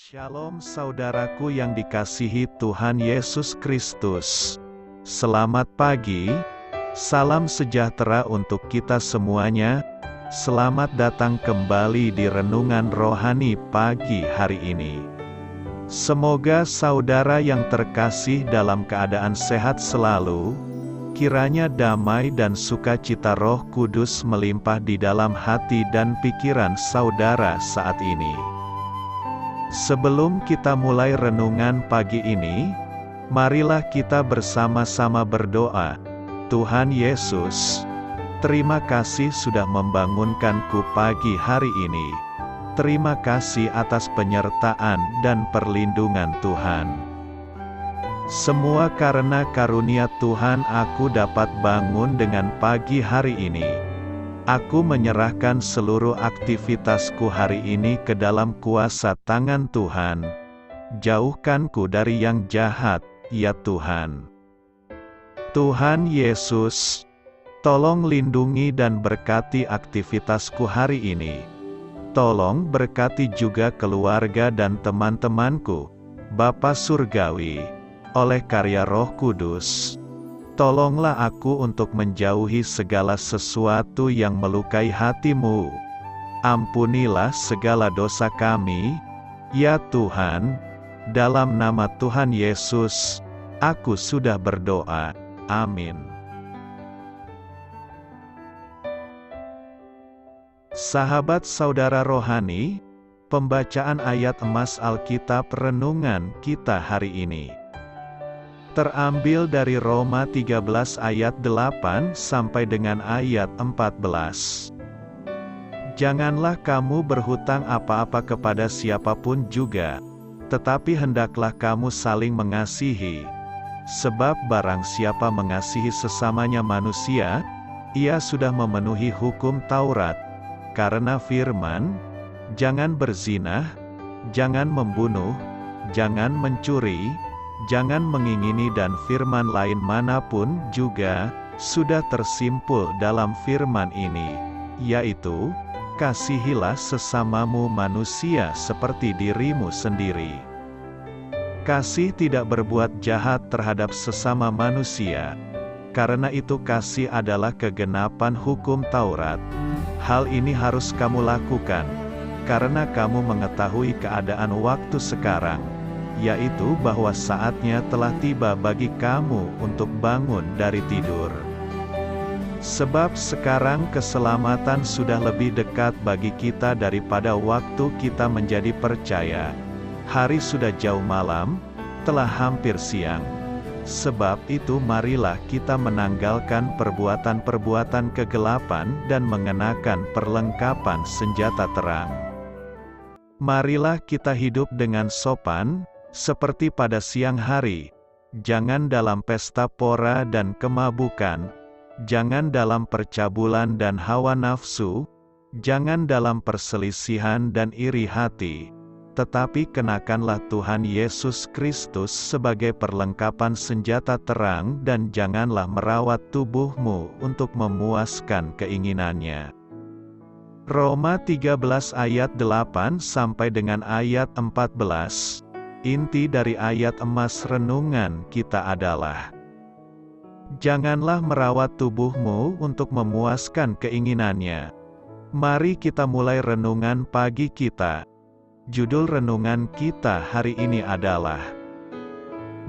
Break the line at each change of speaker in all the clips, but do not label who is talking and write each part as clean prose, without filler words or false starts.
Shalom saudaraku yang dikasihi Tuhan Yesus Kristus. Selamat pagi, salam sejahtera untuk kita semuanya. Selamat datang kembali di Renungan Rohani pagi hari ini. Semoga saudara yang terkasih dalam keadaan sehat selalu. Kiranya damai dan sukacita Roh Kudus melimpah di dalam hati dan pikiran saudara saat ini. Sebelum kita mulai renungan pagi ini, marilah kita bersama-sama berdoa. Tuhan Yesus, terima kasih sudah membangunkanku pagi hari ini. Terima kasih atas penyertaan dan perlindungan Tuhan. Semua karena karunia Tuhan aku dapat bangun dengan pagi hari ini. Aku menyerahkan seluruh aktivitasku hari ini ke dalam kuasa tangan Tuhan. Jauhkanku dari yang jahat, ya Tuhan. Tuhan Yesus, tolong lindungi dan berkati aktivitasku hari ini. Tolong berkati juga keluarga dan teman-temanku, Bapa Surgawi, oleh karya Roh Kudus. Tolonglah aku untuk menjauhi segala sesuatu yang melukai hati-Mu. Ampunilah segala dosa kami, ya Tuhan. Dalam nama Tuhan Yesus, aku sudah berdoa. Amin. Sahabat saudara rohani, pembacaan ayat emas Alkitab renungan kita hari ini terambil dari Roma 13 ayat 8 sampai dengan ayat 14. Janganlah kamu berhutang apa-apa kepada siapapun juga, tetapi hendaklah kamu saling mengasihi. Sebab barang siapa mengasihi sesamanya manusia, ia sudah memenuhi hukum Taurat. Karena firman, jangan berzinah, jangan membunuh, jangan mencuri, jangan mengingini dan firman lain manapun juga, sudah tersimpul dalam firman ini, yaitu, kasihilah sesamamu manusia seperti dirimu sendiri. Kasih tidak berbuat jahat terhadap sesama manusia. Karena itu kasih adalah kegenapan hukum Taurat. Hal ini harus kamu lakukan, karena kamu mengetahui keadaan waktu sekarang, yaitu bahwa saatnya telah tiba bagi kamu untuk bangun dari tidur. Sebab sekarang keselamatan sudah lebih dekat bagi kita daripada waktu kita menjadi percaya. Hari sudah jauh malam, telah hampir siang. Sebab itu marilah kita menanggalkan perbuatan-perbuatan kegelapan dan mengenakan perlengkapan senjata terang. Marilah kita hidup dengan sopan, seperti pada siang hari, jangan dalam pesta pora dan kemabukan, jangan dalam percabulan dan hawa nafsu, jangan dalam perselisihan dan iri hati, tetapi kenakanlah Tuhan Yesus Kristus sebagai perlengkapan senjata terang dan janganlah merawat tubuhmu untuk memuaskan keinginannya. Roma 13 ayat 8 sampai dengan ayat 14. Inti dari ayat emas renungan kita adalah, janganlah merawat tubuhmu untuk memuaskan keinginannya. Mari kita mulai renungan pagi kita. Judul renungan kita hari ini adalah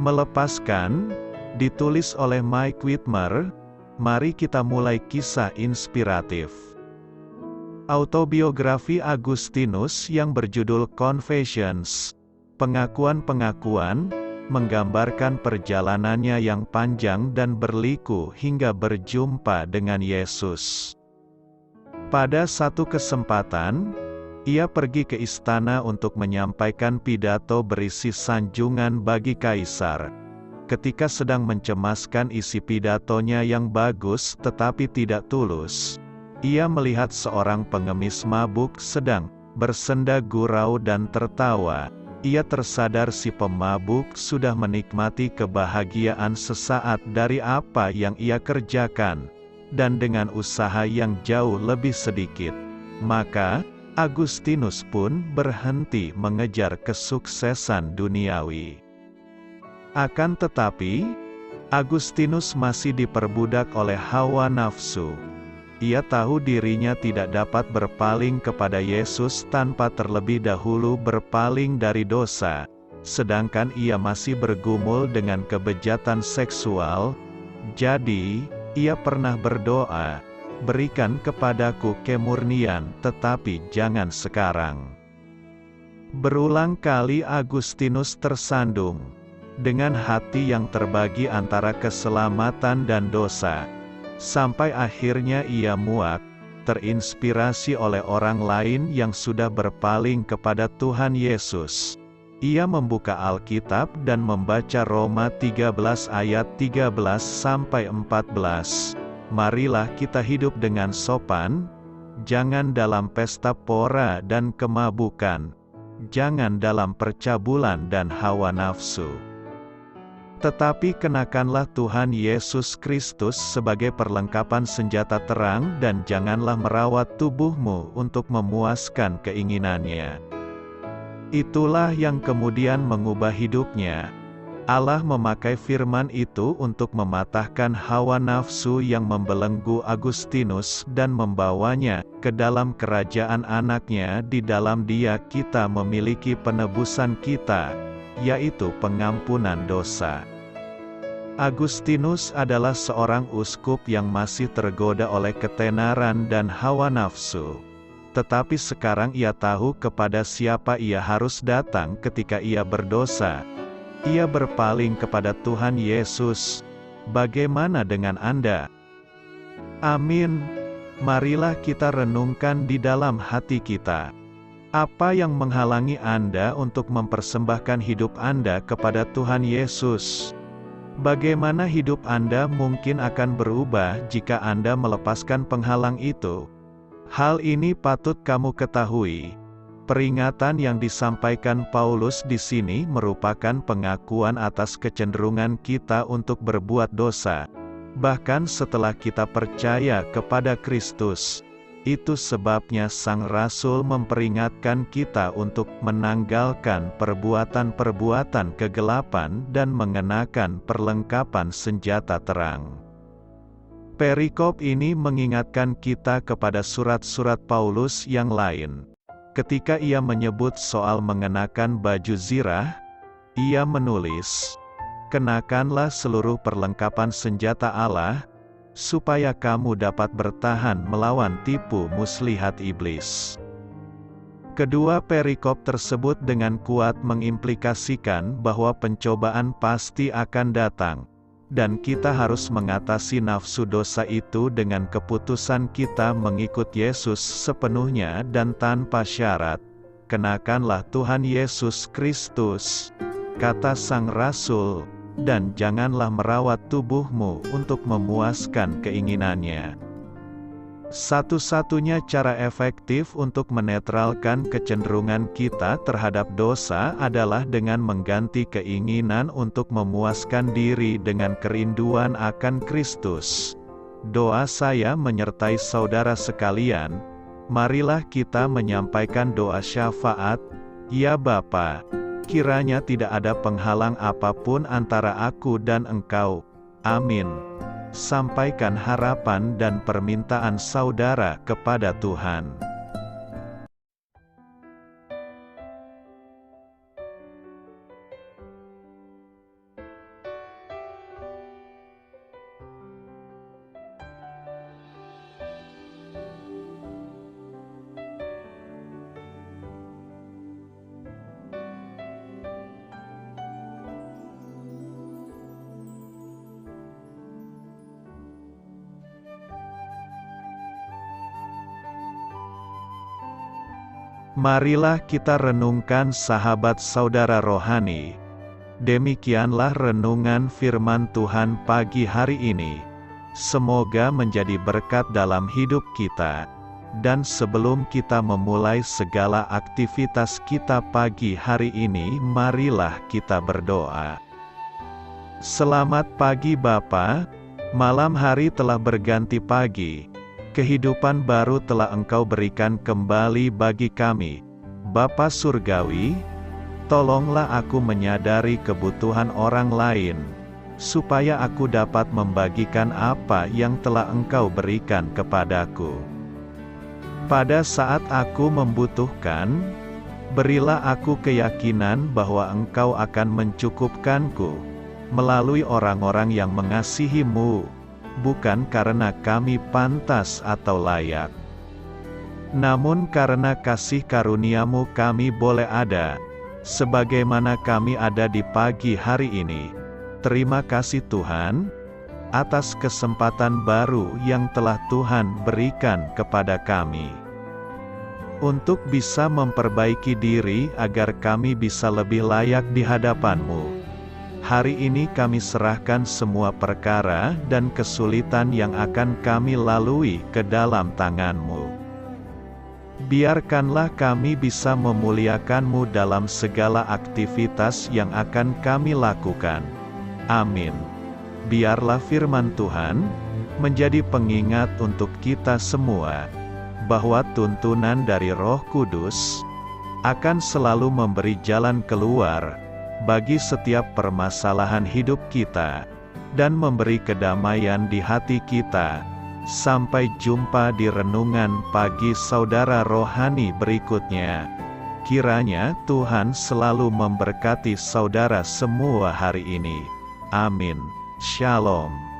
Melepaskan, ditulis oleh Mike Whitmer. Mari kita mulai kisah inspiratif. Autobiografi Agustinus yang berjudul Confessions, pengakuan-pengakuan, menggambarkan perjalanannya yang panjang dan berliku hingga berjumpa dengan Yesus. Pada satu kesempatan, ia pergi ke istana untuk menyampaikan pidato berisi sanjungan bagi kaisar. Ketika sedang mencemaskan isi pidatonya yang bagus tetapi tidak tulus, ia melihat seorang pengemis mabuk sedang bersenda gurau dan tertawa. Ia tersadar si pemabuk sudah menikmati kebahagiaan sesaat dari apa yang ia kerjakan, dan dengan usaha yang jauh lebih sedikit. Maka, Agustinus pun berhenti mengejar kesuksesan duniawi. Akan tetapi, Agustinus masih diperbudak oleh hawa nafsu. Ia tahu dirinya tidak dapat berpaling kepada Yesus tanpa terlebih dahulu berpaling dari dosa, sedangkan ia masih bergumul dengan kebejatan seksual. Jadi, ia pernah berdoa, "Berikan kepadaku kemurnian, tetapi jangan sekarang." Berulang kali Agustinus tersandung dengan hati yang terbagi antara keselamatan dan dosa, sampai akhirnya ia muak, terinspirasi oleh orang lain yang sudah berpaling kepada Tuhan Yesus. Ia membuka Alkitab dan membaca Roma 13 ayat 13-14. Marilah kita hidup dengan sopan, jangan dalam pesta pora dan kemabukan, jangan dalam percabulan dan hawa nafsu. Tetapi kenakanlah Tuhan Yesus Kristus sebagai perlengkapan senjata terang dan janganlah merawat tubuhmu untuk memuaskan keinginannya. Itulah yang kemudian mengubah hidupnya. Allah memakai firman itu untuk mematahkan hawa nafsu yang membelenggu Agustinus dan membawanya ke dalam kerajaan anaknya. Di dalam Dia kita memiliki penebusan kita, yaitu pengampunan dosa. Agustinus adalah seorang uskup yang masih tergoda oleh ketenaran dan hawa nafsu. Tetapi sekarang ia tahu kepada siapa ia harus datang ketika ia berdosa. Ia berpaling kepada Tuhan Yesus. Bagaimana dengan Anda? Amin. Marilah kita renungkan di dalam hati kita. Apa yang menghalangi Anda untuk mempersembahkan hidup Anda kepada Tuhan Yesus? Bagaimana hidup Anda mungkin akan berubah jika Anda melepaskan penghalang itu? Hal ini patut kamu ketahui. Peringatan yang disampaikan Paulus di sini merupakan pengakuan atas kecenderungan kita untuk berbuat dosa, bahkan setelah kita percaya kepada Kristus. Itu sebabnya Sang Rasul memperingatkan kita untuk menanggalkan perbuatan-perbuatan kegelapan dan mengenakan perlengkapan senjata terang. Perikop ini mengingatkan kita kepada surat-surat Paulus yang lain. Ketika ia menyebut soal mengenakan baju zirah, ia menulis, "Kenakanlah seluruh perlengkapan senjata Allah, supaya kamu dapat bertahan melawan tipu muslihat iblis." Kedua perikop tersebut dengan kuat mengimplikasikan bahwa pencobaan pasti akan datang, dan kita harus mengatasi nafsu dosa itu dengan keputusan kita mengikut Yesus sepenuhnya dan tanpa syarat. Kenakanlah Tuhan Yesus Kristus, kata Sang Rasul, dan janganlah merawat tubuhmu untuk memuaskan keinginannya. Satu-satunya cara efektif untuk menetralkan kecenderungan kita terhadap dosa adalah dengan mengganti keinginan untuk memuaskan diri dengan kerinduan akan Kristus. Doa saya menyertai saudara sekalian. Marilah kita menyampaikan doa syafaat. Ya Bapa, kiranya tidak ada penghalang apapun antara aku dan Engkau. Amin. Sampaikan harapan dan permintaan saudara kepada Tuhan. Marilah kita renungkan sahabat saudara rohani. Demikianlah renungan firman Tuhan pagi hari ini. Semoga menjadi berkat dalam hidup kita. Dan sebelum kita memulai segala aktivitas kita pagi hari ini, marilah kita berdoa. Selamat pagi Bapa, malam hari telah berganti pagi. Kehidupan baru telah Engkau berikan kembali bagi kami. Bapa Surgawi, tolonglah aku menyadari kebutuhan orang lain, supaya aku dapat membagikan apa yang telah Engkau berikan kepadaku. Pada saat aku membutuhkan, berilah aku keyakinan bahwa Engkau akan mencukupkanku, melalui orang-orang yang mengasihi-Mu, bukan karena kami pantas atau layak, namun karena kasih karunia-Mu kami boleh ada, sebagaimana kami ada di pagi hari ini. Terima kasih Tuhan, atas kesempatan baru yang telah Tuhan berikan kepada kami, untuk bisa memperbaiki diri agar kami bisa lebih layak di hadapan-Mu. Hari ini kami serahkan semua perkara dan kesulitan yang akan kami lalui ke dalam tangan-Mu. Biarkanlah kami bisa memuliakan-Mu dalam segala aktivitas yang akan kami lakukan. Amin. Biarlah firman Tuhan menjadi pengingat untuk kita semua, bahwa tuntunan dari Roh Kudus akan selalu memberi jalan keluar bagi setiap permasalahan hidup kita, dan memberi kedamaian di hati kita. Sampai jumpa di renungan pagi saudara rohani berikutnya. Kiranya Tuhan selalu memberkati saudara semua hari ini. Amin. Shalom.